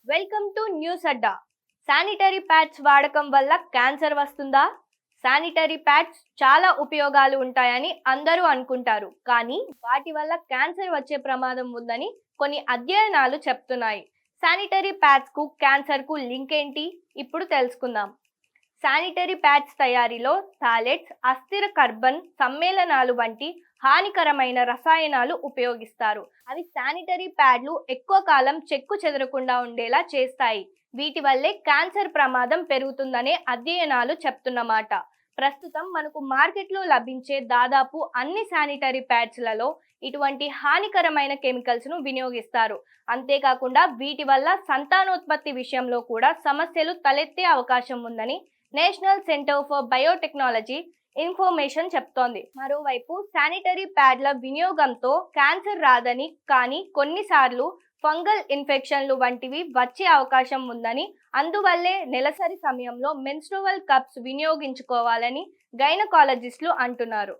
Welcome to news Adda. Sanitary pads వాడకం వల్ల cancer వస్తుందా? శానిటరీ ప్యాడ్స్ చాలా ఉపయోగాలు ఉంటాయని అందరూ అనుకుంటారు, కానీ వాటి వల్ల క్యాన్సర్ వచ్చే ప్రమాదం ఉందని కొన్ని అధ్యయనాలు చెప్తున్నాయి. శానిటరీ ప్యాడ్స్ కు క్యాన్సర్ కు లింక్ ఏంటి? ఇప్పుడు తెలుసుకుందాం. శానిటరీ ప్యాడ్స్ తయారీలో థాలెట్స్, అస్థిర కార్బన్ సమ్మేళనాలు వంటి హానికరమైన రసాయనాలు ఉపయోగిస్తారు. అవి శానిటరీ ప్యాడ్లు ఎక్కువ కాలం చెక్కు చెదరకుండా ఉండేలా చేస్తాయి. వీటి వల్లే క్యాన్సర్ ప్రమాదం పెరుగుతుందనే అధ్యయనాలు చెప్తున్నమాట. ప్రస్తుతం మనకు మార్కెట్లో లభించే దాదాపు అన్ని శానిటరీ ప్యాడ్స్లలో ఇటువంటి హానికరమైన కెమికల్స్ ను వినియోగిస్తారు. అంతేకాకుండా వీటి వల్ల సంతానోత్పత్తి విషయంలో కూడా సమస్యలు తలెత్తే అవకాశం ఉందని national centre for biotechnology information చెప్తోంది. మరోవైపు శానిటరీ ప్యాడ్ల వినియోగంతో క్యాన్సర్ రాదని, కానీ కొన్నిసార్లు ఫంగల్ ఇన్ఫెక్షన్లు వంటివి వచ్చే అవకాశం ఉందని, అందువల్లే నెలసరి సమయంలో మెన్స్ట్రువల్ కప్స్ వినియోగించుకోవాలని గైనకాలజిస్టులు అంటున్నారు.